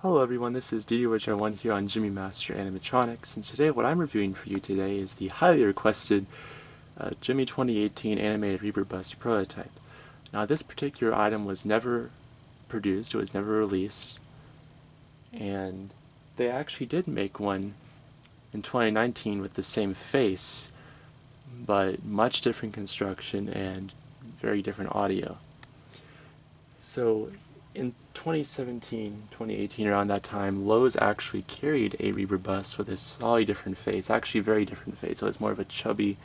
Hello everyone, this is DD1 here on Gemmy Master Animatronics, and today what I'm reviewing for you today is the highly requested Gemmy 2018 animated Reaper Bust prototype. Now this particular item was never produced, it was never released, and they actually did make one in 2019 with the same face, but much different construction and very different audio. So in 2017, 2018, around that time, Lowe's actually carried a Reaper bust with a slightly different face, actually very different face. So it's more of a chubby,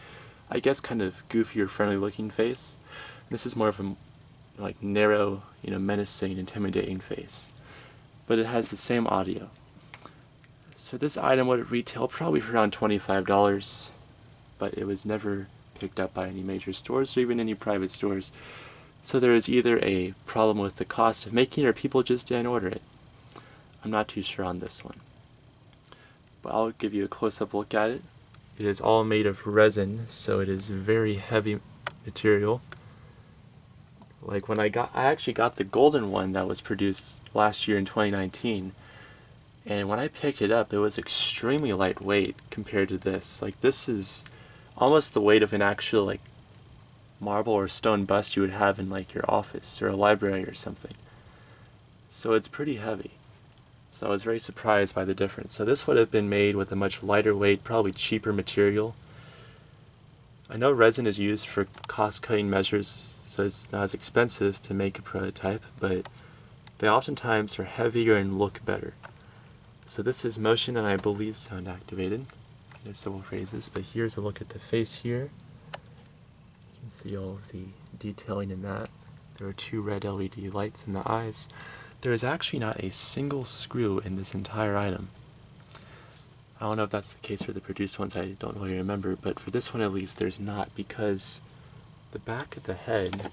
I guess kind of goofier, friendly looking face. This is more of a narrow, menacing, intimidating face. But it has the same audio. So this item would retail probably for around $25, but it was never picked up by any major stores or even any private stores. So there is either a problem with the cost of making it or people just didn't order it. I'm not too sure on this one. But I'll give you a close-up look at it. It is all made of resin, so it is very heavy material. Like I actually got the golden one that was produced last year in 2019. And when I picked it up, it was extremely lightweight compared to this. Like this is almost the weight of an actual marble or stone bust you would have in your office or a library or something. So it's pretty heavy. So I was very surprised by the difference. So this would have been made with a much lighter weight, probably cheaper material. I know resin is used for cost-cutting measures, so it's not as expensive to make a prototype, but they oftentimes are heavier and look better. So this is motion and I believe sound activated. There's several phrases, but here's a look at the face here. You can see all of the detailing in that. There are two red LED lights in the eyes. There is actually not a single screw in this entire item. I don't know if that's the case for the produced ones, I don't really remember, but for this one at least there's not, because the back of the head,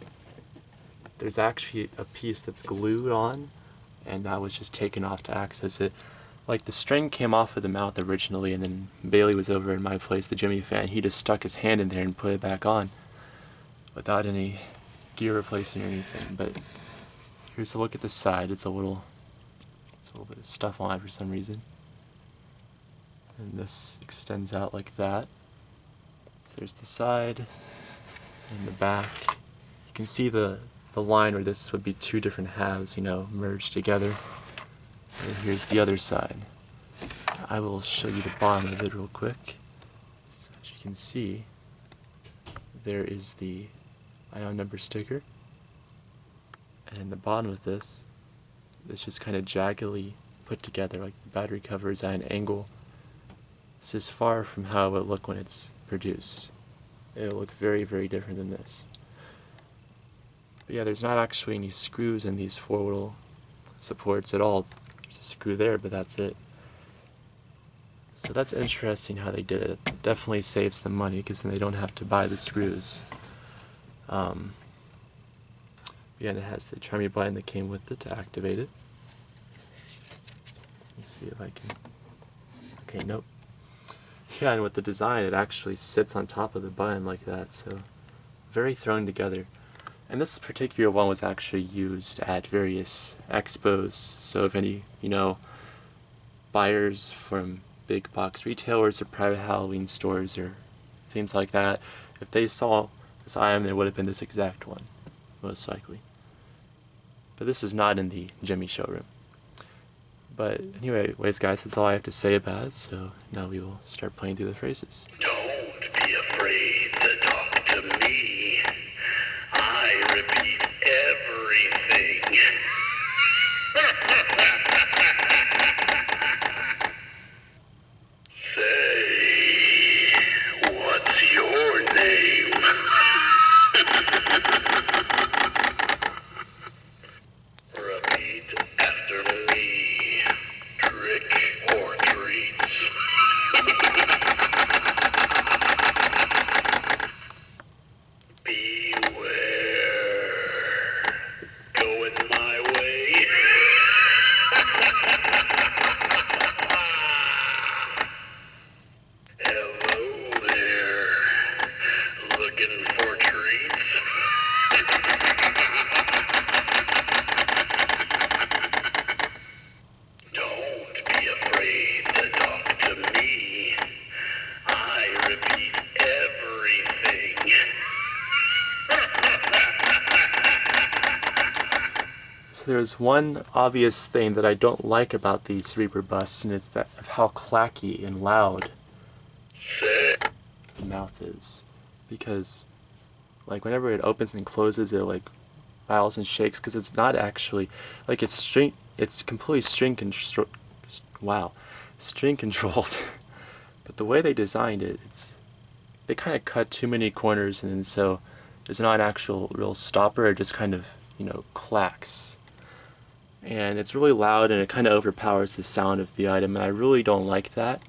there's actually a piece that's glued on, and that was just taken off to access it. Like the string came off of the mouth originally, and then Bailey was over in my place, the Gemmy fan, he just stuck his hand in there and put it back on without any gear replacing or anything. But here's a look at the side. It's a little bit of stuff on it for some reason. And this extends out like that. So there's the side and the back. You can see the line where this would be two different halves, merged together. And here's the other side. I will show you the bottom of it real quick. So as you can see, there is the ion number sticker. And the bottom of this is just kind of jaggedly put together, like the battery cover is at an angle. This is far from how it would look when it's produced. It'll look very, very different than this. But yeah, there's not actually any screws in these four little supports at all. There's a screw there, but that's it. So that's interesting how they did it. It definitely saves them money because then they don't have to buy the screws. Yeah, and it has the try me button that came with it to activate it. Let's see if I can. Okay, nope. Yeah, and with the design, it actually sits on top of the button like that, so very thrown together. And this particular one was actually used at various expos, so if any, buyers from big box retailers or private Halloween stores or things like that, if they saw this item, it would have been this exact one, most likely. But this is not in the Gemmy showroom. But anyways, guys, that's all I have to say about it, so now we will start playing through the phrases. Don't be afraid to talk to me. I repeat everything. Say, what's your name? Repeat after me. Trick or treats. there's one obvious thing that I don't like about these Reaper busts, and it's that of how clacky and loud the mouth is. Because, like, whenever it opens and closes, it like rattles and shakes, because it's not actually like it's completely string controlled. But the way they designed it, they kind of cut too many corners, and so there's not an actual real stopper. It just kind of, clacks. And it's really loud, and it kind of overpowers the sound of the item, and I really don't like that.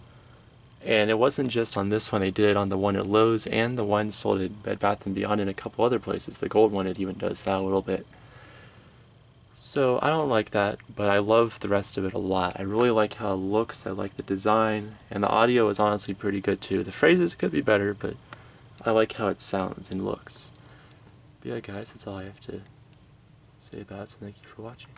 And it wasn't just on this one, they did it on the one at Lowe's and the one sold at Bed Bath & Beyond and a couple other places. The gold one, it even does that a little bit. So I don't like that, but I love the rest of it a lot. I really like how it looks, I like the design, and the audio is honestly pretty good too. The phrases could be better, but I like how it sounds and looks. But yeah guys, that's all I have to say about it, so thank you for watching.